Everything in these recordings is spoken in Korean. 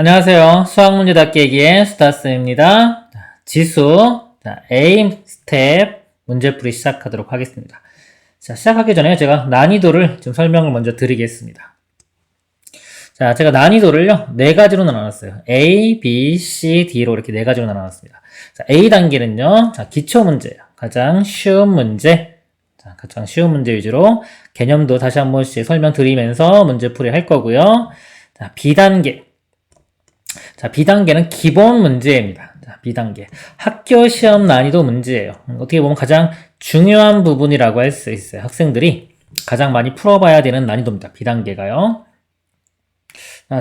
안녕하세요. 수학문제 닫기의 수다쌤입니다. 지수, 에임 스텝 문제풀이 시작하도록 하겠습니다. 자, 시작하기 전에 제가 난이도를 좀 설명을 먼저 드리겠습니다. 자, 제가 난이도를요, 네 가지로 나눴어요. A, B, C, D로 이렇게 네 가지로 나눴습니다. 자, A 단계는요, 자, 기초 문제예요. 가장 쉬운 문제. 자, 가장 쉬운 문제 위주로 개념도 다시 한 번씩 설명드리면서 문제풀이 할 거고요. 자, B 단계. 자, B단계는 기본 문제입니다. 자, B단계. 학교 시험 난이도 문제예요. 어떻게 보면 가장 중요한 부분이라고 할 수 있어요. 학생들이 가장 많이 풀어봐야 되는 난이도입니다. B단계가요.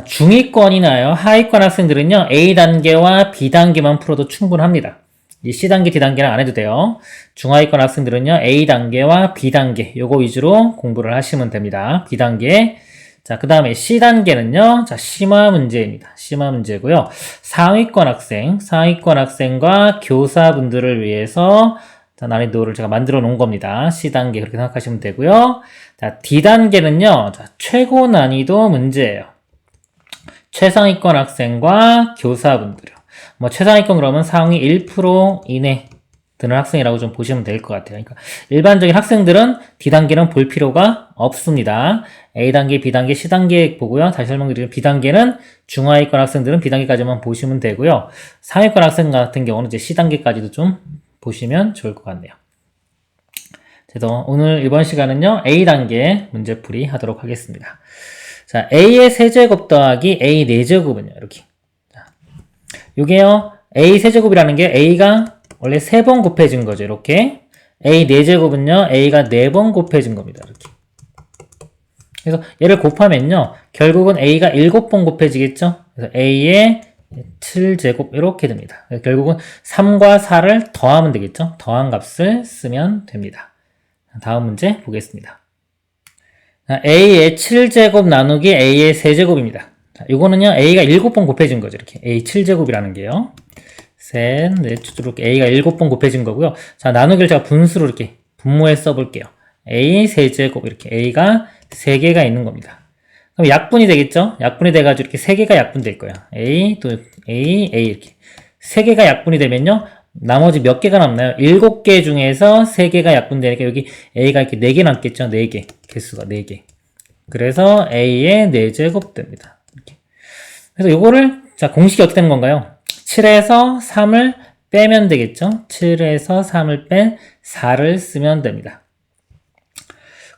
중위권이나요, 하위권 학생들은요, A단계와 B단계만 풀어도 충분합니다. 이 C단계, D단계는 안 해도 돼요. 중하위권 학생들은요, A단계와 B단계, 요거 위주로 공부를 하시면 됩니다. B단계. 자, 그 다음에 C단계는요, 자, 심화 문제입니다. 심화 문제고요. 상위권 학생과 교사분들을 위해서 자, 난이도를 제가 만들어 놓은 겁니다. C단계 그렇게 생각하시면 되고요. 자, D단계는요, 자, 최고 난이도 문제예요. 최상위권 학생과 교사분들이요. 뭐, 최상위권 그러면 상위 1% 이내 드는 학생이라고 좀 보시면 될 것 같아요. 그러니까 일반적인 학생들은 D단계는 볼 필요가 없습니다. A단계, B단계, C단계 보고요. 다시 설명드리면 B단계는 중하위권 학생들은 B단계까지만 보시면 되고요. 상위권 학생 같은 경우는 이제 C단계까지도 좀 보시면 좋을 것 같네요. 그래서 오늘 이번 시간은요, A단계 문제풀이 하도록 하겠습니다. 자, A의 세제곱 더하기 A 4제곱은요, 이렇게. 자, 요게요, A 세제곱이라는 게 A가 원래 3번 곱해진 거죠. 이렇게. A 4제곱은요. A가 4번 곱해진 겁니다. 이렇게. 그래서 얘를 곱하면요. 결국은 A가 7번 곱해지겠죠. 그래서 A의 7제곱 이렇게 됩니다. 결국은 3과 4를 더하면 되겠죠. 더한 값을 쓰면 됩니다. 다음 문제 보겠습니다. A의 7제곱 나누기 A의 세제곱입니다. 이거는요. A가 7번 곱해진 거죠. 이렇게. A 7제곱이라는 게요. 셋, 넷, 이렇게 A가 7번 곱해진 거고요. 자, 나누기를 제가 분수로 이렇게 분모해 써볼게요. A 세제곱, 이렇게 A가 3개가 있는 겁니다. 그럼 약분이 되겠죠? 약분이 돼가지고 이렇게 3개가 약분될 거예요. A, 또 A, A 이렇게. 3개가 약분이 되면요. 나머지 몇 개가 남나요? 7개 중에서 3개가 약분되니까 여기 A가 이렇게 4개 남겠죠? 4개. 개수가 4개. 그래서 A의 4제곱 됩니다. 이렇게. 그래서 요거를, 자, 공식이 어떻게 되는 건가요? 7에서 3을 빼면 되겠죠? 7에서 3을 뺀 4를 쓰면 됩니다.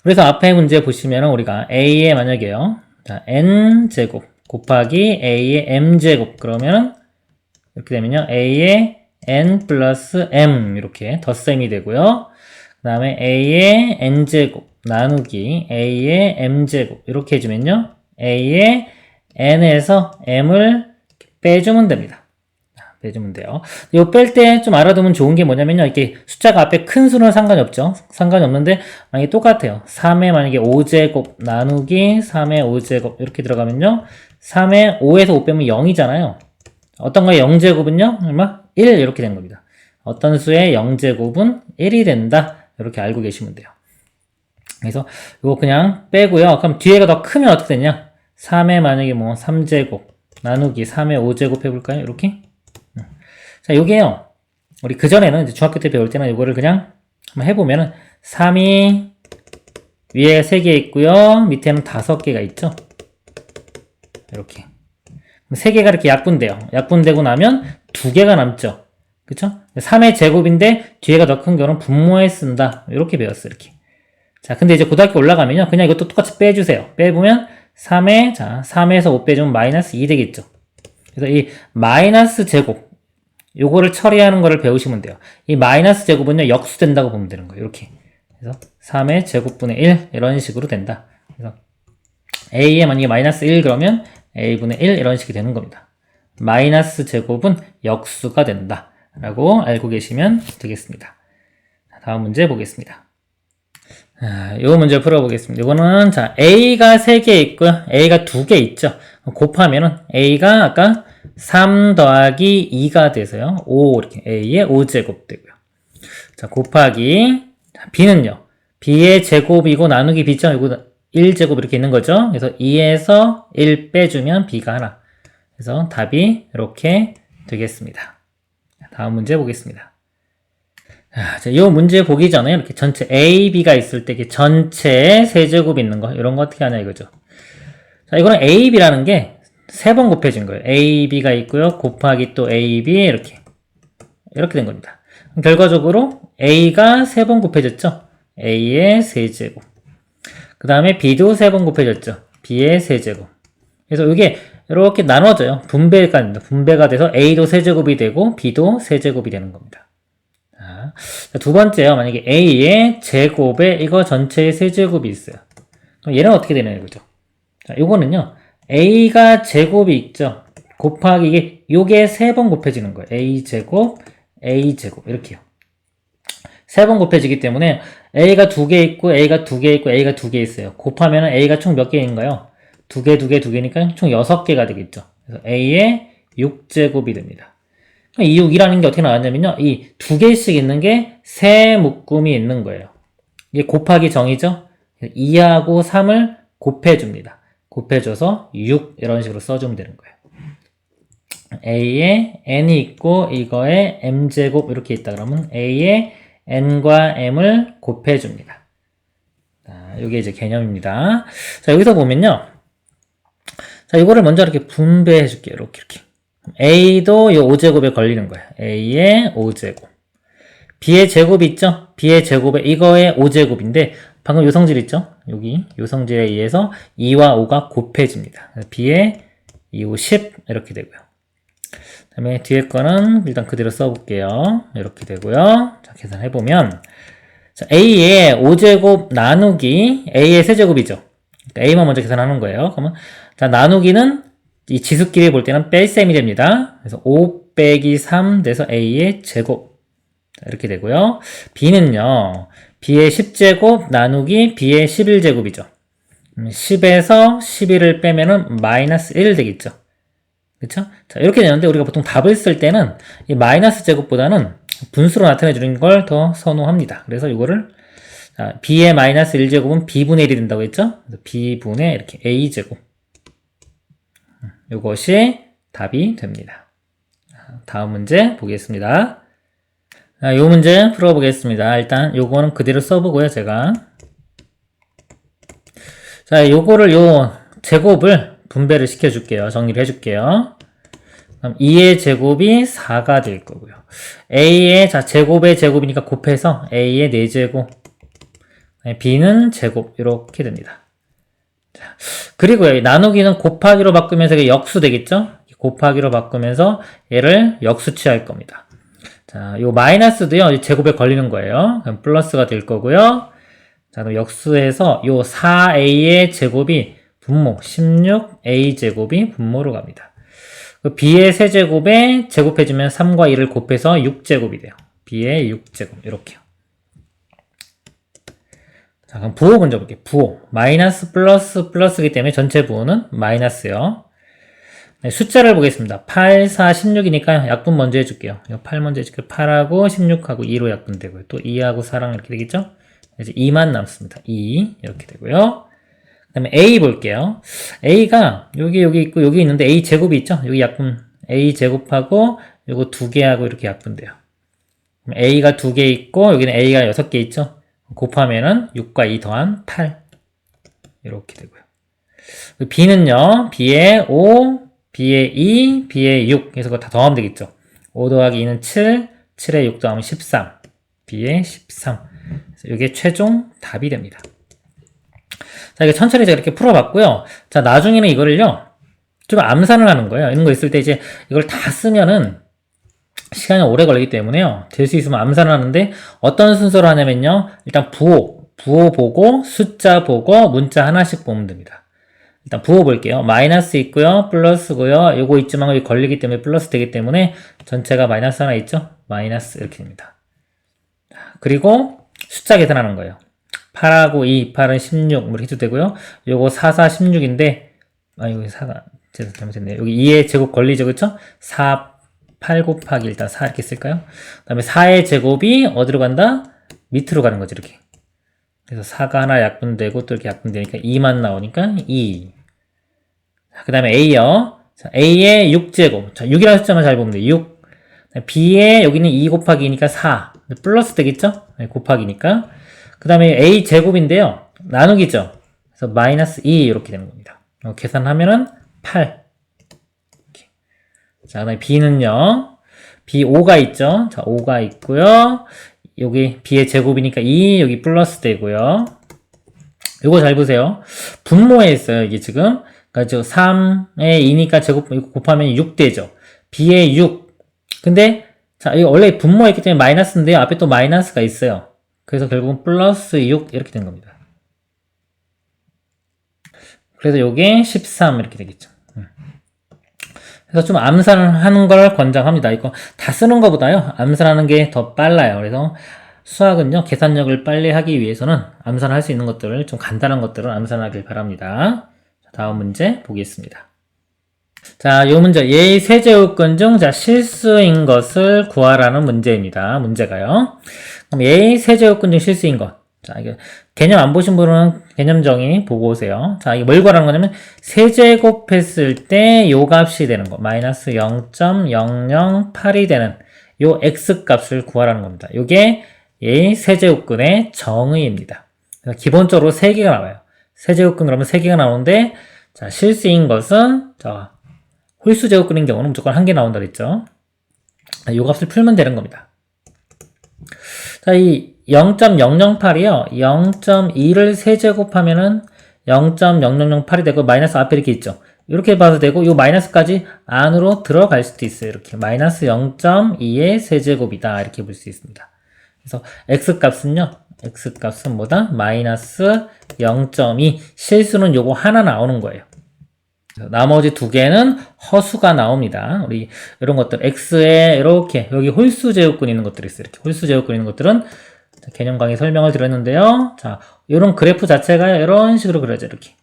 그래서 앞에 문제 보시면 우리가 A의 만약에요. 자, N제곱 곱하기 A의 M제곱 그러면 이렇게 되면요. A의 N 플러스 M 이렇게 덧셈이 되고요. 그 다음에 A의 N제곱 나누기 A의 M제곱 이렇게 해주면요. A의 N에서 M을 빼주면 됩니다. 빼주면 돼요. 이거 뺄 때 좀 알아두면 좋은 게 뭐냐면요. 이렇게 숫자가 앞에 큰 수는 상관이 없죠. 상관이 없는데, 만약에 똑같아요. 3의 만약에 5제곱 나누기 3의 5제곱 이렇게 들어가면요. 3의 5에서 5 빼면 0이잖아요. 어떤 거의 0제곱은요? 얼마? 1 이렇게 된 겁니다. 어떤 수의 0제곱은 1이 된다. 이렇게 알고 계시면 돼요. 그래서 이거 그냥 빼고요. 그럼 뒤에가 더 크면 어떻게 되냐? 3의 만약에 뭐 3제곱 나누기 3의 5제곱 해볼까요? 이렇게? 자, 요게요. 우리 그전에는 이제 중학교 때 배울 때는 요거를 그냥 한번 해보면은 3이 위에 3개 있고요. 밑에는 5개가 있죠. 이렇게. 3개가 이렇게 약분돼요. 약분되고 나면 2개가 남죠. 그쵸? 3의 제곱인데 뒤에가 더 큰 거는 분모에 쓴다. 이렇게 배웠어요. 이렇게. 자, 근데 이제 고등학교 올라가면요. 그냥 이것도 똑같이 빼주세요. 빼보면 3에, 자, 3에서 5 빼주면 마이너스 2 되겠죠. 그래서 이 마이너스 제곱 요거를 처리하는 거를 배우시면 돼요. 이 마이너스 제곱은요, 역수된다고 보면 되는 거예요. 이렇게. 그래서 3의 제곱분의 1, 이런 식으로 된다. 그래서 A에 만약에 마이너스 1 그러면 A분의 1 이런 식이 되는 겁니다. 마이너스 제곱은 역수가 된다. 라고 알고 계시면 되겠습니다. 다음 문제 보겠습니다. 요 문제 풀어보겠습니다. 이거는, 자, A가 3개 있고요. A가 2개 있죠. 곱하면은 A가 아까 3 더하기 2가 돼서요. 5, 이렇게 A의 5제곱 되고요. 자, 곱하기, B는요. B의 제곱이고 나누기 B죠. 이거 1제곱 이렇게 있는 거죠. 그래서 2에서 1 빼주면 B가 하나. 그래서 답이 이렇게 되겠습니다. 다음 문제 보겠습니다. 자, 이 문제 보기 전에 이렇게 전체 A, B가 있을 때 전체에 세제곱 있는 거 이런 거 어떻게 하냐 이거죠. 자, 이거는 A, B라는 게 세 번 곱해진 거예요. A, B가 있고요. 곱하기 또 A, B 이렇게 된 겁니다. 결과적으로 A가 세 번 곱해졌죠. A의 세제곱. 그 다음에 B도 세 번 곱해졌죠. B의 세제곱. 그래서 이게 이렇게 나눠져요. 분배가 돼서 A도 세제곱이 되고 B도 세제곱이 되는 겁니다. 자, 두 번째요. 만약에 A의 제곱에 이거 전체의 세제곱이 있어요. 그럼 얘는 어떻게 되냐 이거죠. 자, 요거는요. A가 제곱이 있죠. 곱하기 요게 세 번 곱해지는 거예요. A제곱, A제곱 이렇게요. 세 번 곱해지기 때문에 A가 두 개 있고 A가 두 개 있고 A가 두 개 있어요. 곱하면 A가 총 몇 개인가요? 두 개니까 총 6개가 되겠죠. 그래서 A의 6제곱이 됩니다. 이 6이라는 게 어떻게 나왔냐면요. 이 두 개씩 있는 게 세 묶음이 있는 거예요. 이게 곱하기 정이죠. 2하고 3을 곱해줍니다. 곱해줘서 6 이런 식으로 써주면 되는 거예요. A에 n이 있고 이거에 m제곱 이렇게 있다 그러면 A에 n과 m을 곱해줍니다. 자, 이게 이제 개념입니다. 자, 여기서 보면요. 자, 이거를 먼저 이렇게 분배해 줄게요. 이렇게. A도 이 5제곱에 걸리는 거예요. A의 5제곱. B의 제곱이 있죠? B의 제곱에 이거의 5제곱인데 방금 요 성질 있죠? 여기 요 성질에 의해서 2와 5가 곱해집니다. B의 2, 5, 10 이렇게 되고요. 그 다음에 뒤에 거는 일단 그대로 써볼게요. 이렇게 되고요. 자, 계산해보면 자, A의 5제곱 나누기 A의 세제곱이죠. 그러니까 A만 먼저 계산하는 거예요. 그러면 자, 나누기는 이 지수끼리 볼 때는 뺄셈이 됩니다. 그래서 5 빼기 3 돼서 A의 제곱 이렇게 되고요. B는요. B의 10제곱 나누기 B의 11제곱이죠. 10에서 11을 빼면은 마이너스 1 되겠죠. 그쵸? 자, 이렇게 되는데 우리가 보통 답을 쓸 때는 이 마이너스 제곱보다는 분수로 나타내주는 걸 더 선호합니다. 그래서 이거를 자, B의 마이너스 1제곱은 B분의 1이 된다고 했죠? B분의 이렇게 A제곱. 이것이 답이 됩니다. 다음 문제 보겠습니다. 이 문제 풀어보겠습니다. 일단 요거는 그대로 써보고요, 제가. 자, 요거를 제곱을 분배를 시켜줄게요. 정리를 해줄게요. 그럼 2의 제곱이 4가 될 거고요. A의 제곱의 제곱이니까 곱해서 A의 4제곱, B는 제곱 이렇게 됩니다. 자, 그리고요, 나누기는 곱하기로 바꾸면서 이게 역수 되겠죠? 곱하기로 바꾸면서 얘를 역수치할 겁니다. 자, 요 마이너스도요, 제곱에 걸리는 거예요. 그럼 플러스가 될 거고요. 자, 그럼 역수해서 요 4a의 제곱이 분모, 16a 제곱이 분모로 갑니다. b의 세제곱에 제곱해주면 3과 2를 곱해서 6제곱이 돼요. b의 6제곱, 이렇게요. 자, 그럼 부호 먼저 볼게요. 부호. 마이너스 플러스 플러스이기 때문에 전체 부호는 마이너스요. 네, 숫자를 보겠습니다. 8, 4, 16이니까 약분 먼저 해줄게요. 8 먼저 해줄게요. 8하고 16하고 2로 약분되고요. 또 2하고 4랑 이렇게 되겠죠? 이제 2만 남습니다. 2 이렇게 되고요. 그 다음에 A 볼게요. A가 여기 있고 여기 있는데 A 제곱이 있죠? 여기 약분 A 제곱하고 요거 2개 하고 이렇게 약분돼요. 그럼 A가 2개 있고 여기는 A가 6개 있죠? 곱하면은 6과 2 더한 8 이렇게 되고요. B는요. B의 5, B의 2, B의 6 그래서 그거 다 더하면 되겠죠. 5 더하기 2는 7, 7에 6 더하면 13 B의 13 그래서 이게 최종 답이 됩니다. 자, 이거 천천히 제가 이렇게 풀어봤고요. 자, 나중에는 이거를요 좀 암산을 하는 거예요. 이런 거 있을 때 이제 이걸 다 쓰면은 시간이 오래 걸리기 때문에요. 될 수 있으면 암산을 하는데 어떤 순서로 하냐면요. 일단 부호 보고 숫자 보고 문자 하나씩 보면 됩니다. 일단 부호 볼게요. 마이너스 있고요. 플러스고요. 요거 있지만 여기 걸리기 때문에 플러스 되기 때문에 전체가 마이너스 하나 있죠. 마이너스 이렇게 됩니다. 그리고 숫자 계산하는 거예요. 8하고 2, 8은 16 이렇게 해도 되고요. 요거 4, 4, 16인데 이거 4가 제가 잘못했네요. 여기 2의 제곱 걸리죠. 그쵸? 4, 8 곱하기 일단 4 이렇게 쓸까요? 그 다음에 4의 제곱이 어디로 간다? 밑으로 가는 거죠. 이렇게. 그래서 4가 하나 약분되고 또 이렇게 약분되니까 2만 나오니까 2. 그 다음에 A요. 자, A의 6제곱. 자, 6이라는 숫자만 잘 보면 돼. 6. B의 여기는 2 곱하기 2니까 4. 플러스 되겠죠? 네, 곱하기니까. 그 다음에 A 제곱인데요. 나누기죠. 그래서 마이너스 2 이렇게 되는 겁니다. 계산하면은 8. 이렇게. 자, 그 다음에 B는요. B 5가 있죠. 자, 5가 있고요. 여기 B의 제곱이니까 2, 여기 플러스 되고요. 이거 잘 보세요. 분모에 있어요, 이게 지금. 그러니까 3에 2니까 제곱 곱하면 6 되죠. B의 6. 근데, 자, 이거 원래 분모에 있기 때문에 마이너스인데요. 앞에 또 마이너스가 있어요. 그래서 결국은 플러스 6 이렇게 된 겁니다. 그래서 요게 13 이렇게 되겠죠. 그래서 좀 암산을 하는 걸 권장합니다. 이거 다 쓰는 것보다요. 암산하는 게 더 빨라요. 그래서 수학은요. 계산력을 빨리 하기 위해서는 암산할 수 있는 것들을 좀 간단한 것들을 암산하길 바랍니다. 다음 문제 보겠습니다. 자, 이 문제 예의 세제곱근 중 자, 실수인 것을 구하라는 문제입니다. 문제가요. 그럼 예의 세제곱근 중 실수인 것. 자, 이거 개념 안 보신 분은 개념 정의 보고 오세요. 자, 이게 뭘 구하라는 거냐면 세제곱했을 때 요 값이 되는 거. 마이너스 0.008이 되는 요 x 값을 구하라는 겁니다. 요게 예의 세제곱근의 정의입니다. 기본적으로 3개가 나와요. 세제곱근 그러면 3개가 나오는데 자, 실수인 것은 자, 홀수 제곱근인 경우는 무조건 1개 나온다 그랬죠. 이 값을 풀면 되는 겁니다. 자, 이 0.008이요. 0.2를 세제곱하면은 0.0008이 되고 마이너스 앞에 이렇게 있죠. 이렇게 봐도 되고 이 마이너스까지 안으로 들어갈 수도 있어요. 이렇게 마이너스 0.2의 세제곱이다. 이렇게 볼 수 있습니다. 그래서 x값은요. x값은 뭐다? 마이너스 0.2. 실수는 요거 하나 나오는 거예요. 나머지 2개는 허수가 나옵니다. 우리 이런 것들 x에 이렇게 여기 홀수 제곱근 있는 것들이 있어요. 이렇게 홀수 제곱근 있는 것들은 개념 강의 설명을 드렸는데요. 자, 이런 그래프 자체가 이런 식으로 그려져 이렇게.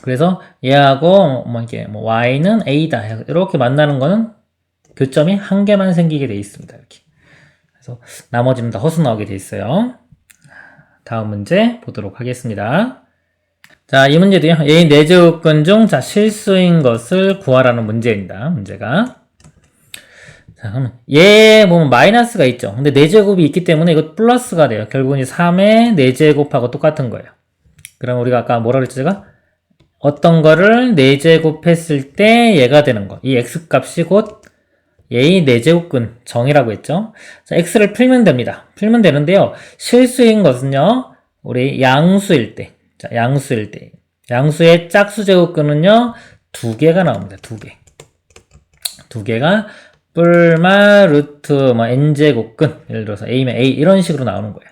그래서 얘하고 뭐 이게 뭐 y는 a다 이렇게 만나는 거는 교점이 1개만 생기게 돼 있습니다. 이렇게. 그래서 나머지는 다 허수 나오게 돼 있어요. 다음 문제 보도록 하겠습니다. 자, 이 문제도요. 예의 4제곱근 중 자, 실수인 것을 구하라는 문제입니다. 문제가. 자, 그러면 얘 보면 마이너스가 있죠. 근데 4제곱이 있기 때문에 이거 플러스가 돼요. 결국은 3의 4제곱하고 똑같은 거예요. 그럼 우리가 아까 뭐라 그랬죠, 제가? 어떤 거를 4제곱 했을 때 얘가 되는 거. 이 x값이 곧 예의 4제곱근 정이라고 했죠. 자, x를 풀면 됩니다. 풀면 되는데요. 실수인 것은요. 우리 양수일 때. 자, 양수일 때. 양수의 짝수 제곱근은요, 2개가 나옵니다. 2개. 2개가 뿔마 루트 뭐 n제곱근. 예를 들어서 a면 a 이런 식으로 나오는 거예요.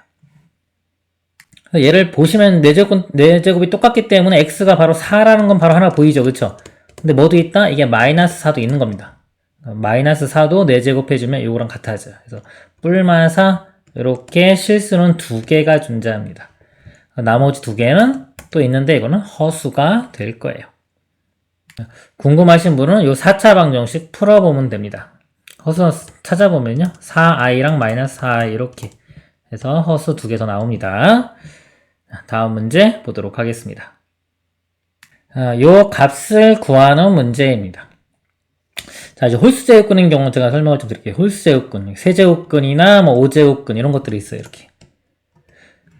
얘를 보시면 4제곱이 똑같기 때문에 x가 바로 4라는 건 바로 하나 보이죠. 그쵸? 근데 뭐도 있다? 이게 마이너스 4도 있는 겁니다. 마이너스 4도 4제곱 해주면 이거랑 같아져. 그래서 뿔마 4 이렇게 실수는 2개가 존재합니다. 나머지 2개는 또 있는데 이거는 허수가 될 거예요. 궁금하신 분은 이 4차 방정식 풀어보면 됩니다. 허수 찾아보면요. 4i랑 마이너스 4i 이렇게 해서 허수 2개 더 나옵니다. 다음 문제 보도록 하겠습니다. 요 값을 구하는 문제입니다. 자, 이제 홀수제곱근인 경우 제가 설명을 좀 드릴게요. 홀수제곱근, 세제곱근이나 뭐 5제곱근 이런 것들이 있어요. 이렇게.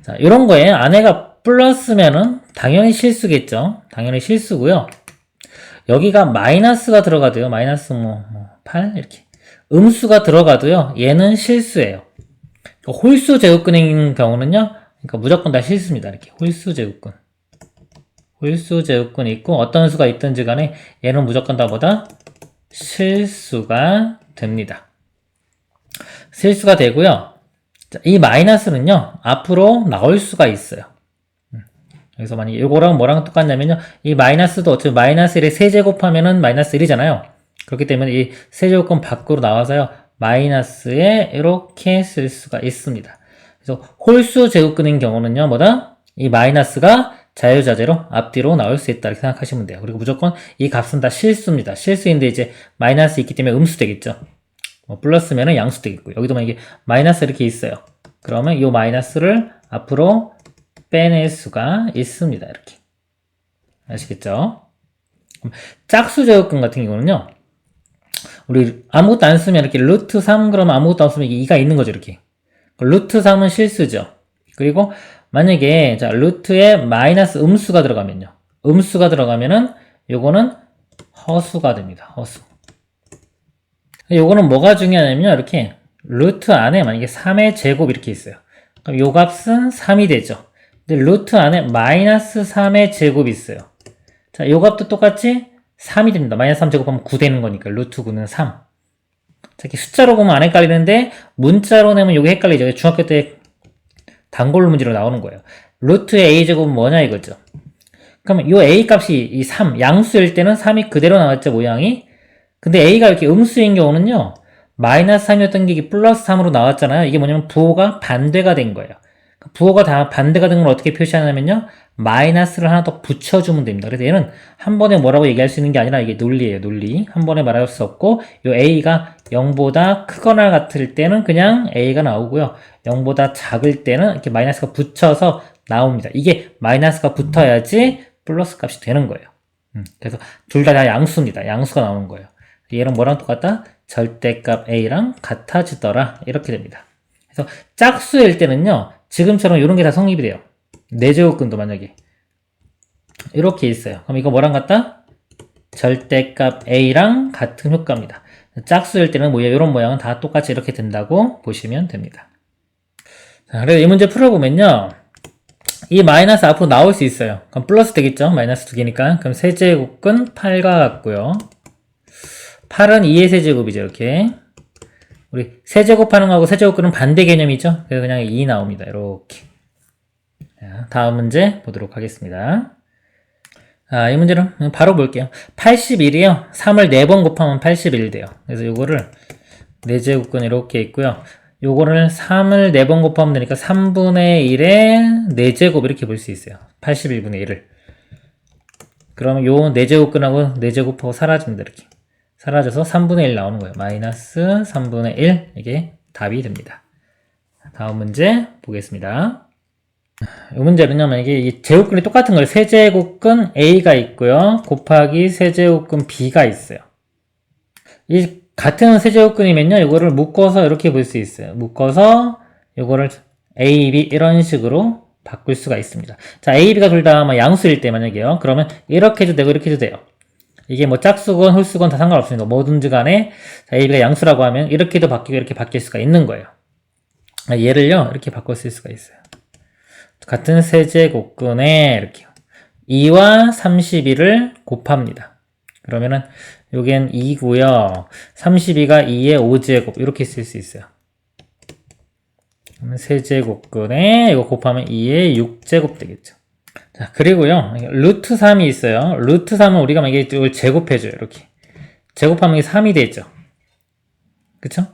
자, 이런 거에 안에가 플러스면은 당연히 실수겠죠. 당연히 실수고요. 여기가 마이너스가 들어가도요. 마이너스 8 이렇게. 음수가 들어가도요. 얘는 실수예요. 홀수 제곱근인 경우는요. 그러니까 무조건 다 실수입니다. 이렇게 홀수 제곱근. 홀수 제곱근이 있고 어떤 수가 있든지 간에 얘는 무조건 다 뭐다? 실수가 됩니다. 실수가 되고요. 이 마이너스는요, 앞으로 나올 수가 있어요. 그래서 만약에 이거랑 뭐랑 똑같냐면요, 이 마이너스도 어차피 마이너스 1에 세제곱하면은 마이너스 1이잖아요. 그렇기 때문에 이 세제곱근 밖으로 나와서요, 마이너스에 이렇게 쓸 수가 있습니다. 그래서 홀수 제곱근인 경우는요, 뭐다? 이 마이너스가 자유자재로 앞뒤로 나올 수 있다. 이렇게 생각하시면 돼요. 그리고 무조건 이 값은 다 실수입니다. 실수인데 이제 마이너스 있기 때문에 음수 되겠죠. 플러스면은 양수 되겠고, 여기도 만약에 마이너스 이렇게 있어요. 그러면 이 마이너스를 앞으로 빼낼 수가 있습니다. 이렇게. 아시겠죠? 짝수 제곱근 같은 경우는요, 우리 아무것도 안 쓰면 이렇게 루트 3 그러면 아무것도 안 쓰면 이게 2가 있는 거죠, 이렇게. 루트 3은 실수죠. 그리고 만약에 자 루트에 마이너스 음수가 들어가면요, 음수가 들어가면은 요거는 허수가 됩니다. 허수. 요거는 뭐가 중요하냐면요, 이렇게 루트 안에 만약에 3의 제곱 이렇게 있어요. 그럼 요 값은 3이 되죠. 근데 루트 안에 마이너스 3의 제곱이 있어요. 자, 요 값도 똑같이 3이 됩니다. 마이너스 3 제곱하면 9 되는 거니까 루트 9는 3. 자, 이렇게 숫자로 보면 안 헷갈리는데 문자로 내면 요게 헷갈리죠. 중학교 때 단골 문제로 나오는 거예요. 루트의 a 제곱은 뭐냐 이거죠. 그러면 요 a 값이 이 3, 양수일 때는 3이 그대로 나왔죠, 모양이. 근데 a가 이렇게 음수인 경우는요, 마이너스 3이었던 게 플러스 3으로 나왔잖아요. 이게 뭐냐면 부호가 반대가 된 거예요. 부호가 다 반대가 된 걸 어떻게 표시하냐면요, 마이너스를 하나 더 붙여주면 됩니다. 그래서 얘는 한 번에 뭐라고 얘기할 수 있는 게 아니라 이게 논리예요, 논리. 한 번에 말할 수 없고, 요 a가 0보다 크거나 같을 때는 그냥 a가 나오고요, 0보다 작을 때는 이렇게 마이너스가 붙여서 나옵니다. 이게 마이너스가 붙어야지 플러스 값이 되는 거예요. 그래서 둘 다 양수입니다. 양수가 나오는 거예요. 얘는 뭐랑 똑같다? 절대값 a랑 같아지더라. 이렇게 됩니다. 그래서 짝수일 때는요, 지금처럼 이런 게 다 성립이 돼요. 4제곱근도 만약에 이렇게 있어요. 그럼 이거 뭐랑 같다? 절대값 a랑 같은 효과입니다. 짝수일 때는 뭐 이런 모양은 다 똑같이 이렇게 된다고 보시면 됩니다. 자, 그래서 이 문제 풀어보면요, 이 마이너스 앞으로 나올 수 있어요. 그럼 플러스 되겠죠? 마이너스 2개니까. 그럼 세제곱근 8과 같고요. 8은 2의 세제곱이죠, 이렇게. 우리 세제곱하는 거하고 세제곱근은 반대 개념이죠? 그래서 그냥 2 나옵니다, 이렇게. 자, 다음 문제 보도록 하겠습니다. 이 문제는 바로 볼게요. 81이요. 3을 4번 곱하면 81 돼요. 그래서 요거를 4제곱근 이렇게 있고요. 요거를 3을 4번 곱하면 되니까 3분의 1에 4제곱 이렇게 볼 수 있어요. 81분의 1을. 그러면 요 4제곱근하고 4제곱하고 사라집니다, 이렇게. 사라져서 3분의 1 나오는 거예요. 마이너스 3분의 1. 이게 답이 됩니다. 다음 문제 보겠습니다. 이 문제는요, 만약에 이 제곱근이 똑같은 걸 세제곱근 A가 있고요, 곱하기 세제곱근 B가 있어요. 이 같은 세제곱근이면요, 이거를 묶어서 이렇게 볼 수 있어요. 묶어서 이거를 A, B 이런 식으로 바꿀 수가 있습니다. 자, A, B가 둘 다 양수일 때 만약에요, 그러면 이렇게 해도 되고 이렇게 해도 돼요. 이게 뭐 짝수건 홀수건 다 상관없습니다. 뭐든지 간에 자, A, B가 양수라고 하면 이렇게도 바뀌고 이렇게 바뀔 수가 있는 거예요. 얘를요, 이렇게 바꿔 쓸 수가 있어요. 같은 세제곱근에 이렇게 2와 32를 곱합니다. 그러면은 요겐 2고요. 32가 2의 5제곱 이렇게 쓸 수 있어요. 그러면 세제곱근에 이거 곱하면 2의 6제곱 되겠죠. 자, 그리고요, 루트 3이 있어요. 루트 3은 우리가 만약에 이걸 제곱해줘요. 이렇게 제곱하면 이게 3이 되죠. 그쵸?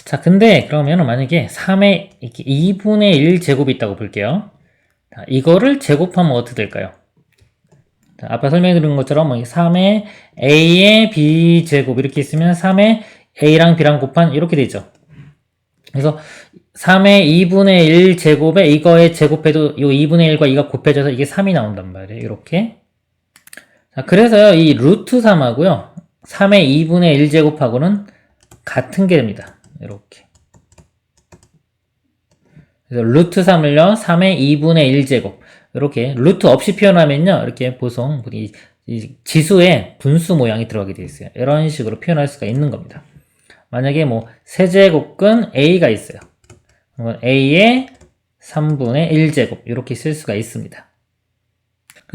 자, 근데 그러면 만약에 3의 이렇게 2분의 1 제곱이 있다고 볼게요. 자, 이거를 제곱하면 어떻게 될까요? 자, 아까 설명해 드린 것처럼 3의 a의 b 제곱 이렇게 있으면 3의 a랑 b랑 곱한 이렇게 되죠. 그래서 3의 2분의 1 제곱에 이거에 제곱해도 이 2분의 1과 2가 곱해져서 이게 3이 나온단 말이에요. 이렇게. 자, 그래서요, 이 루트 3하고요, 3의 2분의 1 제곱하고는 같은 게 됩니다. 이렇게. 그래서 루트 3을요, 3의 2분의 1제곱. 이렇게, 루트 없이 표현하면요, 이렇게 보통, 이 지수에 분수 모양이 들어가게 되어 있어요. 이런 식으로 표현할 수가 있는 겁니다. 만약에 뭐, 세제곱근 A가 있어요. 그러면 A의 3분의 1제곱. 이렇게 쓸 수가 있습니다.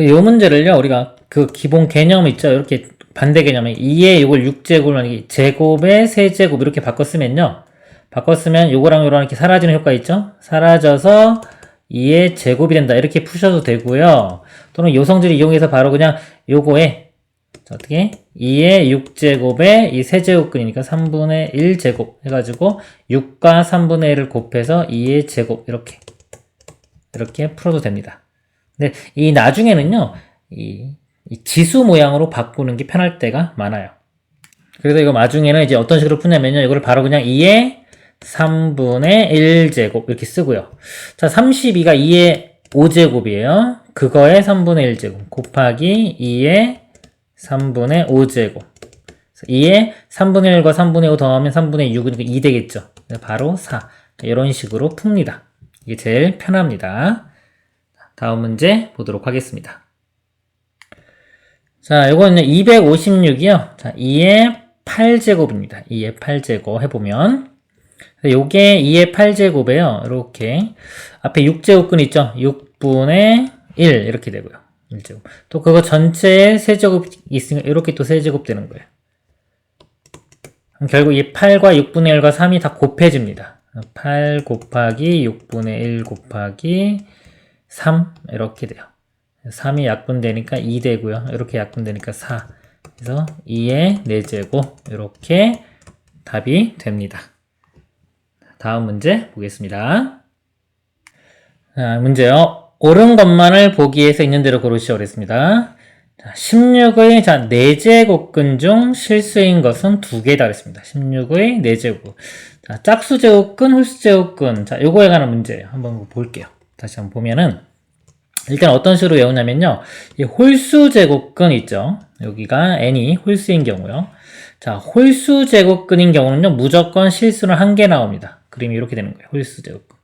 이 문제를요, 우리가 그 기본 개념 있죠? 이렇게 반대 개념에 2에 이걸 6제곱을 제곱에 세제곱 이렇게 바꿨으면요, 바꿨으면 요거랑 요거랑 이렇게 사라지는 효과 있죠? 사라져서 2의 제곱이 된다. 이렇게 푸셔도 되고요. 또는 요 성질을 이용해서 바로 그냥 요거에 어떻게 2의 6제곱에 이 세제곱근이니까 3분의 1제곱 해가지고 6과 3분의 1을 곱해서 2의 제곱 이렇게 풀어도 됩니다. 근데 이 나중에는요, 이 지수 모양으로 바꾸는 게 편할 때가 많아요. 그래서 이거 나중에는 이제 어떤 식으로 푸냐면요, 이거를 바로 그냥 2의 3분의 1제곱 이렇게 쓰고요. 자, 32가 2의 5제곱이에요. 그거의 3분의 1제곱 곱하기 2의 3분의 5제곱. 2에 3분의 1과 3분의 5 더하면 3분의 6이니까 2 되겠죠. 바로 4. 이런 식으로 풉니다. 이게 제일 편합니다. 다음 문제 보도록 하겠습니다. 자, 요거는 256이요. 자, 2의 8제곱입니다. 2의 8제곱 해보면. 요게 2의 8제곱이에요. 이렇게. 앞에 6제곱근 있죠? 6분의 1 이렇게 되고요. 1제곱. 또 그거 전체에 세제곱 있으니까 이렇게 또 세제곱 되는 거예요. 결국 이 8과 6분의 1과 3이 다 곱해집니다. 8 곱하기 6분의 1 곱하기 3 이렇게 돼요. 3이 약분되니까 2 되고요. 이렇게 약분되니까 4. 그래서 2의 4제곱 이렇게 답이 됩니다. 다음 문제 보겠습니다. 자, 문제요. 옳은 것만을 보기 위해서 있는 대로 고르시오 그랬습니다. 16의 4제곱근 중 실수인 것은 2개다 그랬습니다. 16의 4제곱. 자, 짝수제곱근, 홀수제곱근. 자, 요거에 관한 문제예요. 한번 볼게요. 다시 한번 보면은 일단 어떤 식으로 외우냐면요. 이 홀수제곱근 있죠. 여기가 n이 홀수인 경우요. 자, 홀수제곱근인 경우는요. 무조건 실수는 1개 나옵니다. 그림이 이렇게 되는 거예요. 홀수제곱근.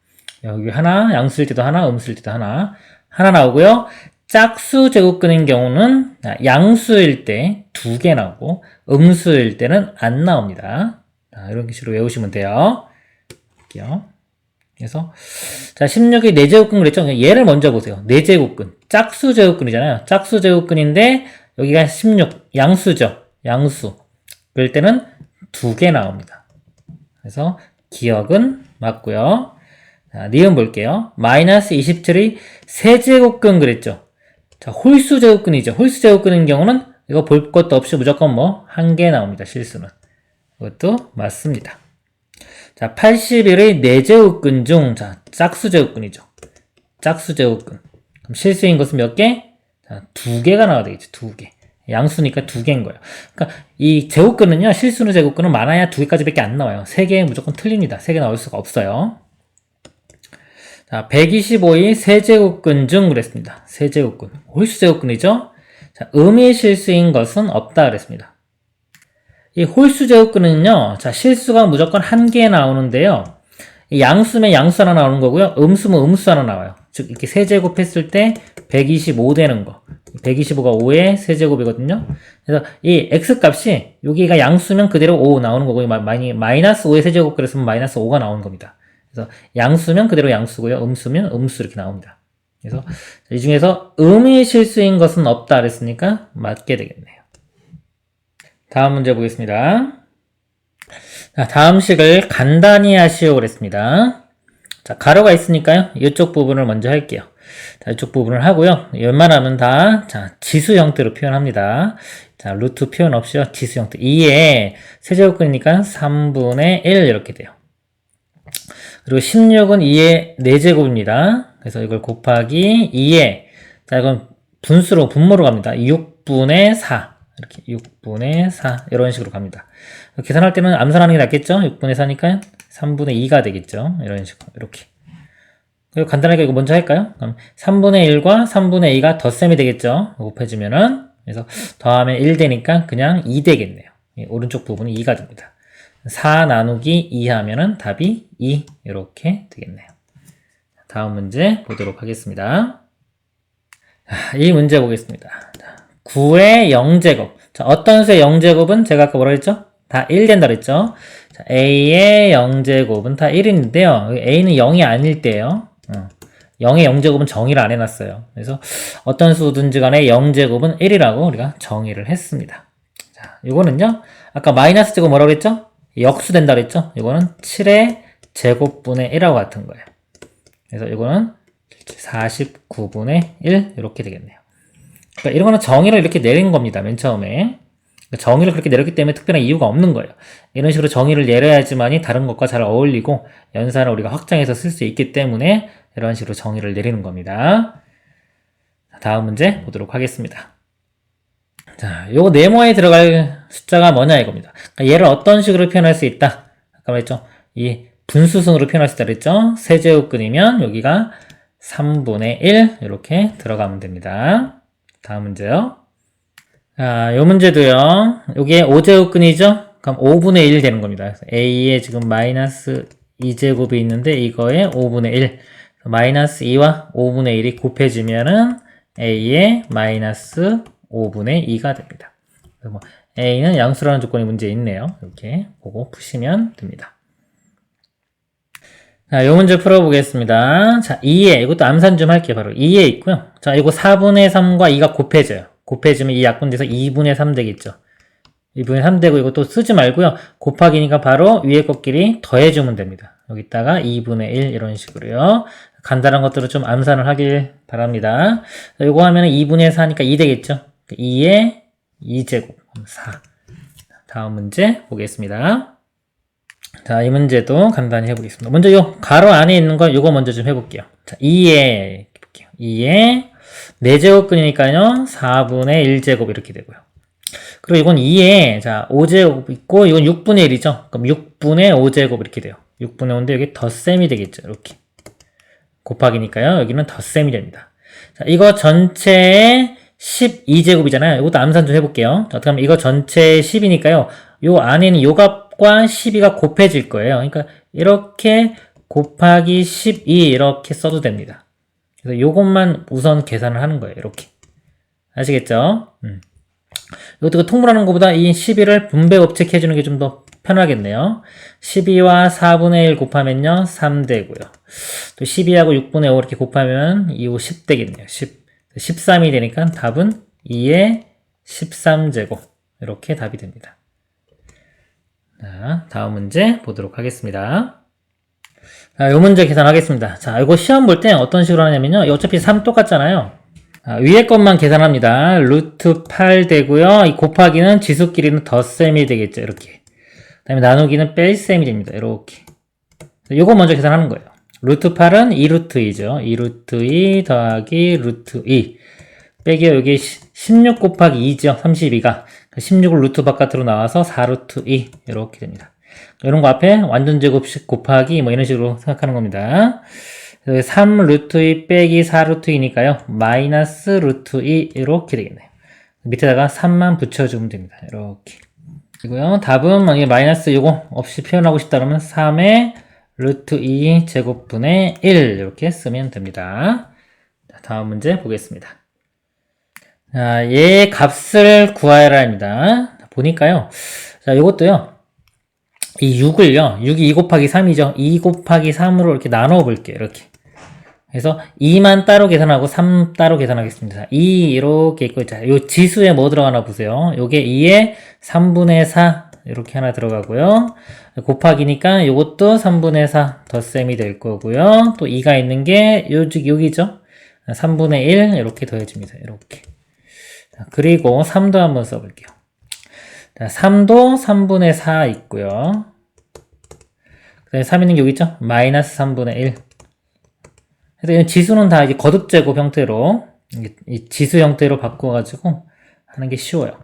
여기 하나, 양수일 때도 하나, 음수일 때도 하나. 하나 나오고요. 짝수제곱근인 경우는 양수일 때 2개 나오고 음수일 때는 안 나옵니다. 자, 이런 식으로 외우시면 돼요. 볼게요. 그래서 자, 16이 4제곱근 그랬죠? 얘를 먼저 보세요. 4제곱근. 짝수제곱근이잖아요. 짝수제곱근인데 여기가 16 양수죠. 양수. 그럴 때는 2개 나옵니다. 그래서 기억은 맞고요. 자, 니은 볼게요. 마이너스 27이 세제곱근 그랬죠? 자, 홀수제곱근이죠. 홀수제곱근인 경우는 이거 볼 것도 없이 무조건 1개 나옵니다. 실수는. 이것도 맞습니다. 자, 81의 4제곱근 중, 자, 짝수제곱근이죠. 짝수제곱근. 그럼 실수인 것은 몇 개? 자, 2개가 나와야 되겠죠. 2개. 양수니까 2개인 거예요. 그러니까 이 제곱근은요, 실수는 제곱근은 많아야 2개까지밖에 안 나와요. 3개 무조건 틀립니다. 3개 나올 수가 없어요. 자, 125의 세제곱근 중 그랬습니다. 세제곱근. 홀수제곱근이죠? 자, 음의 실수인 것은 없다 그랬습니다. 이 홀수제곱근은요, 자, 실수가 무조건 1개 나오는데요. 이 양수면 양수 하나 나오는 거고요. 음수면 음수 하나 나와요. 즉, 이렇게 세제곱 했을 때 125 되는 거. 125가 5의 세제곱이거든요. 그래서 이 x값이 여기가 양수면 그대로 5 나오는 거고요. 마이너스 5의 세제곱 그랬으면 마이너스 5가 나오는 겁니다. 그래서 양수면 그대로 양수고요. 음수면 음수 이렇게 나옵니다. 그래서 이 중에서 음의 실수인 것은 없다 그랬으니까 맞게 되겠네요. 다음 문제 보겠습니다. 자, 다음 식을 간단히 하시오 그랬습니다. 자, 가로가 있으니까요. 이쪽 부분을 먼저 할게요. 자, 이쪽 부분을 하고요. 웬만하면 다, 자, 지수 형태로 표현합니다. 자, 루트 표현 없이요. 지수 형태. 2에 세제곱근이니까 3분의 1 이렇게 돼요. 그리고 16은 2의 4제곱입니다. 그래서 이걸 곱하기 2에, 자, 이건 분모로 갑니다. 6분의 4. 이렇게 6분의 4. 이런 식으로 갑니다. 계산할 때는 암산하는 게 낫겠죠? 6분의 4니까 3분의 2가 되겠죠? 이런 식으로. 이렇게. 그리고 간단하게 이거 먼저 할까요? 그럼 3분의 1과 3분의 2가 덧셈이 되겠죠? 곱해주면은. 그래서 더하면 1 되니까 그냥 2 되겠네요. 오른쪽 부분이 2가 됩니다. 4 나누기 2 하면은 답이 2 이렇게 되겠네요. 다음 문제 보도록 하겠습니다. 이 문제 보겠습니다. 9의 0제곱. 자, 어떤 수의 0제곱은 제가 아까 뭐라 했죠? 다 1 된다 그랬죠? 자, A의 0제곱은 다 1인데요. A는 0이 아닐 때예요. 0의 0제곱은 정의를 안 해놨어요. 그래서 어떤 수든지 간에 0제곱은 1이라고 우리가 정의를 했습니다. 자, 이거는요. 아까 마이너스 제곱 뭐라고 했죠? 역수 된다 그랬죠? 이거는 7의 제곱분의 1하고 같은 거예요. 그래서 이거는 49분의 1 이렇게 되겠네요. 그러니까 이런 거는 정의를 이렇게 내린 겁니다. 맨 처음에. 정의를 그렇게 내렸기 때문에 특별한 이유가 없는 거예요. 이런 식으로 정의를 내려야지만이 다른 것과 잘 어울리고 연산을 우리가 확장해서 쓸 수 있기 때문에 이런 식으로 정의를 내리는 겁니다. 다음 문제 보도록 하겠습니다. 자, 요 네모에 들어갈 숫자가 뭐냐 이겁니다. 그러니까 얘를 어떤 식으로 표현할 수 있다? 아까 말했죠. 이 분수승으로 표현할 수 있다 그랬죠. 세제곱근이면 여기가 3분의 1 이렇게 들어가면 됩니다. 다음 문제요. 요 문제도요. 요게 5제곱근이죠? 그럼 5분의 1 되는 겁니다. 그래서 a에 지금 마이너스 2제곱이 있는데 이거에 5분의 1. 마이너스 2와 5분의 1이 곱해지면은 a에 마이너스 5분의 2가 됩니다. 그래서 뭐 a는 양수라는 조건이 문제에 있네요. 이렇게 보고 푸시면 됩니다. 자, 요 문제 풀어보겠습니다. 자, 2에, 이것도 암산 좀 할게요. 바로 2에 있고요. 자, 이거 4분의 3과 2가 곱해져요. 곱해지면 이 약분돼서 2분의 3 되겠죠. 2분의 3 되고 이거 또 쓰지 말고요. 곱하기니까 바로 위에 것끼리 더해주면 됩니다. 여기다가 2분의 1 이런 식으로요. 간단한 것들을 좀 암산을 하길 바랍니다. 자, 요거 하면은 2분의 4니까 2 되겠죠. 2에 2제곱 4. 다음 문제 보겠습니다. 자, 이 문제도 간단히 해보겠습니다. 먼저 요 가로 안에 있는 거 요거 먼저 좀 해볼게요. 자, 2에 볼게요. 2에 4제곱근이니까요. 4분의 1제곱 이렇게 되고요. 그리고 이건 2에 자 5제곱 있고 이건 6분의 1이죠. 그럼 6분의 5제곱 이렇게 돼요. 6분의 5인데 여기 덧셈이 되겠죠. 이렇게 곱하기니까요. 여기는 덧셈이 됩니다. 자, 이거 전체에 12제곱이잖아요. 이것도 암산 좀 해볼게요. 자, 그럼 이거 전체에 10이니까요. 요 안에는 요 값과 12가 곱해질 거예요. 그러니까 이렇게 곱하기 12 이렇게 써도 됩니다. 그래서 요것만 우선 계산을 하는 거예요. 이렇게. 아시겠죠? 이것도 통분하는 것보다 이 12를 분배 법칙해주는 게 좀 더 편하겠네요. 12와 4분의 1 곱하면요. 3 되고요. 또 12하고 6분의 5 이렇게 곱하면 2, 5, 10 되겠네요. 10. 13이 되니까 답은 2의 13제곱. 이렇게 답이 됩니다. 자, 다음 문제 보도록 하겠습니다. 자, 요 문제 계산하겠습니다. 자, 이거 시험 볼 때 어떤 식으로 하냐면요. 어차피 3 똑같잖아요. 위에 것만 계산합니다. 루트 8 되고요. 이 곱하기는 지수끼리는 덧셈이 되겠죠. 이렇게. 그 다음에 나누기는 뺄셈이 됩니다. 이렇게. 요거 먼저 계산하는 거예요. 루트 8은 2루트 2죠. 2루트 2 더하기 루트 2. 빼기요. 여기 16 곱하기 2죠. 32가. 16을 루트 바깥으로 나와서 4루트 2. 이렇게 됩니다. 이런 거 앞에 완전 제곱식 곱하기 뭐 이런 식으로 생각하는 겁니다. 3 루트 2 빼기 4 루트 2니까요. 마이너스 루트 2 이렇게 되겠네요. 밑에다가 3만 붙여주면 됩니다. 이렇게. 그리고요. 답은 만약에 마이너스 이거 없이 표현하고 싶다 그러면 3의 루트 2 제곱분의 1 이렇게 쓰면 됩니다. 자, 다음 문제 보겠습니다. 자, 얘의 값을 구하여라 합니다. 보니까요. 자, 이것도요. 이 6을요. 6이 2 곱하기 3이죠. 2 곱하기 3으로 이렇게 나눠 볼게요. 이렇게. 그래서 2만 따로 계산하고 3 따로 계산하겠습니다. 2 이렇게 있고, 자, 요 지수에 뭐 들어가나 보세요. 요게 2에 3분의 4 이렇게 하나 들어가고요. 곱하기니까 요것도 3분의 4 덧셈이 될 거고요. 또 2가 있는 게 여기죠. 3분의 1 이렇게 더해집니다. 이렇게. 자, 그리고 3도 한번 써볼게요. 자, 3도 3분의 4 있고요. 그 다음에 3 있는 게 여기 있죠? 마이너스 3분의 1. 그래서 이 지수는 다 이제 거듭제곱 형태로, 이 지수 형태로 바꿔가지고 하는 게 쉬워요.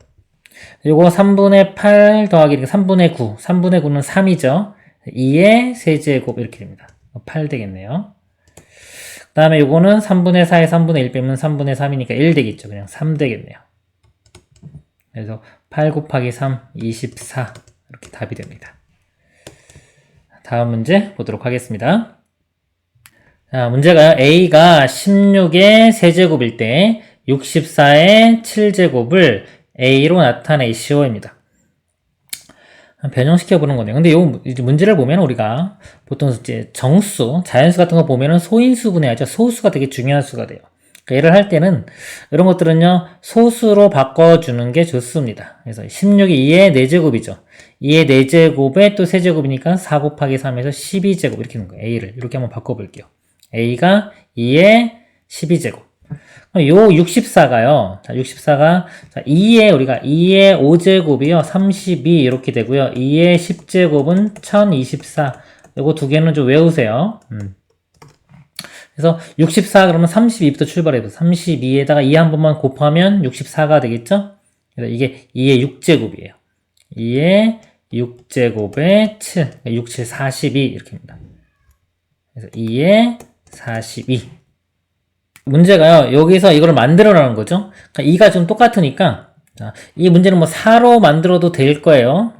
요거 3분의 8 더하기 3분의 9. 3분의 9는 3이죠. 2의 세제곱 이렇게 됩니다. 8 되겠네요. 그 다음에 요거는 3분의 4에 3분의 1 빼면 3분의 3이니까 1 되겠죠. 그냥 3 되겠네요. 그래서 8 곱하기 3, 24 이렇게 답이 됩니다. 다음 문제 보도록 하겠습니다. 자, 문제가 A가 16의 세제곱일 때 64의 7제곱을 A로 나타내시오입니다. 변형시켜 보는 거네요. 근데 요 문제를 보면 우리가 보통 이제 정수, 자연수 같은 거 보면은 소인수 분해하죠. 소수가 되게 중요한 수가 돼요. 그러니까 얘를 할 때는 이런 것들은요, 소수로 바꿔주는 게 좋습니다. 그래서 16이 2의 4제곱이죠. 2의 4제곱에 또 세제곱이니까 4 곱하기 3에서 12제곱 이렇게 하는 거예요. A를. 이렇게 한번 바꿔볼게요. A가 2의 12제곱. 요 64가요. 자, 64가, 자, 2의, 우리가 2의 5제곱이요. 32 이렇게 되고요. 2의 10제곱은 1024. 요거 두 개는 좀 외우세요. 그래서 64 그러면 32부터 출발해서 32에다가 2 한 번만 곱하면 64가 되겠죠? 그래서 이게 2의 6제곱이에요. 2의 6제곱에 7. 6, 7, 42 이렇게 합니다. 그래서 2의 42. 문제가요, 여기서 이걸 만들어라는 거죠. 그러니까 2가 좀 똑같으니까 자, 이 문제는 뭐 4로 만들어도 될 거예요.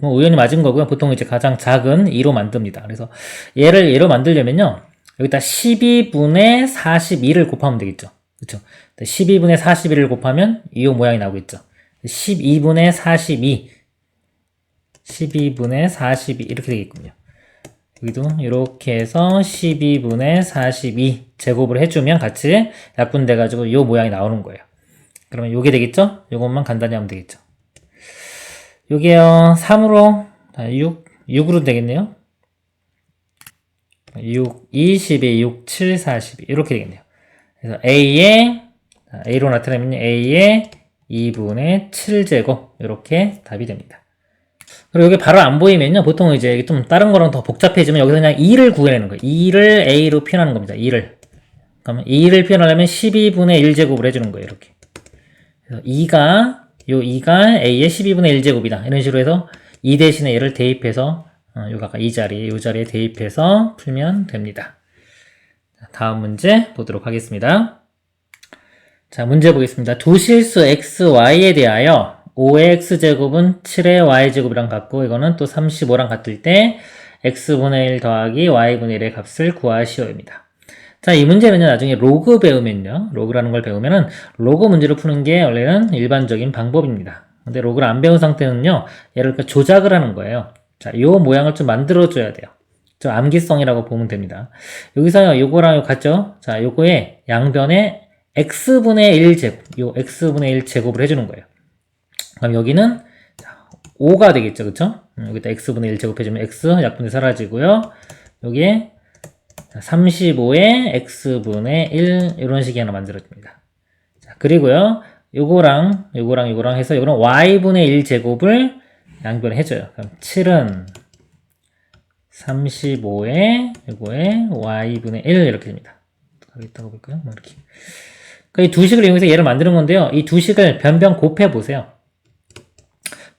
뭐 우연히 맞은 거고요. 보통 이제 가장 작은 2로 만듭니다. 그래서 얘로 만들려면요. 여기다 12분의 42를 곱하면 되겠죠. 그쵸? 12분의 41을 곱하면 이 모양이 나오겠죠. 12분의 42, 12분의 42 이렇게 되겠군요. 여기도 이렇게 해서 12분의 42 제곱을 해주면 같이 약분돼가지고 이 모양이 나오는 거예요. 그러면 요게 되겠죠? 요것만 간단히 하면 되겠죠. 요게요, 3으로, 6으로 되겠네요. 6, 22, 6, 7, 42. 이렇게 되겠네요. 그래서 A로 나타내면 A의 2분의 7제곱. 이렇게 답이 됩니다. 그리고 이게 바로 안 보이면요. 보통 이제 좀 다른 거랑 더 복잡해지면 여기서 그냥 2를 구해내는 거예요. 2를 A로 표현하는 겁니다. 2를. 그러면 2를 표현하려면 12분의 1제곱을 해주는 거예요. 이렇게. 그래서 2가 A의 12분의 1제곱이다. 이런 식으로 해서 2 대신에 얘를 대입해서 요거 아까 이 자리에 대입해서 풀면 됩니다. 다음 문제 보도록 하겠습니다. 자, 문제 보겠습니다. 두 실수 x, y에 대하여 5의 x제곱은 7의 y제곱이랑 같고 이거는 또 35랑 같을 때 x분의 1 더하기 y분의 1의 값을 구하시오입니다. 자, 이 문제는요, 나중에 로그 배우면요, 로그라는 걸 배우면은 로그 문제를 푸는 게 원래는 일반적인 방법입니다. 근데 로그를 안 배운 상태는요, 얘를 조작을 하는 거예요. 자, 요 모양을 좀 만들어줘야 돼요. 저 암기성이라고 보면 됩니다. 여기서요, 요거랑 요 같죠? 자, 요거에 양변에 x분의 1제곱, 요 x분의 1제곱을 해주는 거예요. 그럼 여기는 5가 되겠죠, 그쵸? 여기다 x분의 1제곱 해주면 x 약분이 사라지고요. 여기에 35의 x분의 1 이런 식이 하나 만들어집니다. 자, 그리고요, 요거랑 해서 요거는 y분의 1제곱을 양변에 해줘요. 그럼 7은 35에 요거에 y분의 1 이렇게 됩니다. 있다고 볼까요? 뭐 이렇게. 그러니까 이 두 식을 이용해서 얘를 만드는 건데요. 이 두 식을 변변 곱해 보세요.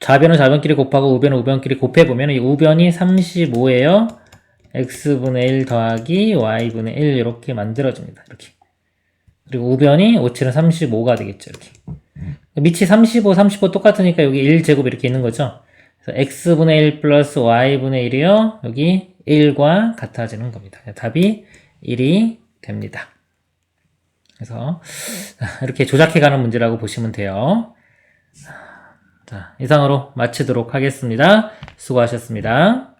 좌변은 좌변끼리 곱하고 우변은 우변끼리 곱해 보면 이 우변이 35예요. x분의 1 더하기 y분의 1 이렇게 만들어집니다. 이렇게. 그리고 우변이 5, 7은 35가 되겠죠. 이렇게. 밑이 35, 35 똑같으니까 여기 1제곱 이렇게 있는 거죠. 그래서 x분의 1 플러스 y분의 1이요. 여기 1과 같아지는 겁니다. 답이 1이 됩니다. 그래서 이렇게 조작해가는 문제라고 보시면 돼요. 자, 이상으로 마치도록 하겠습니다. 수고하셨습니다.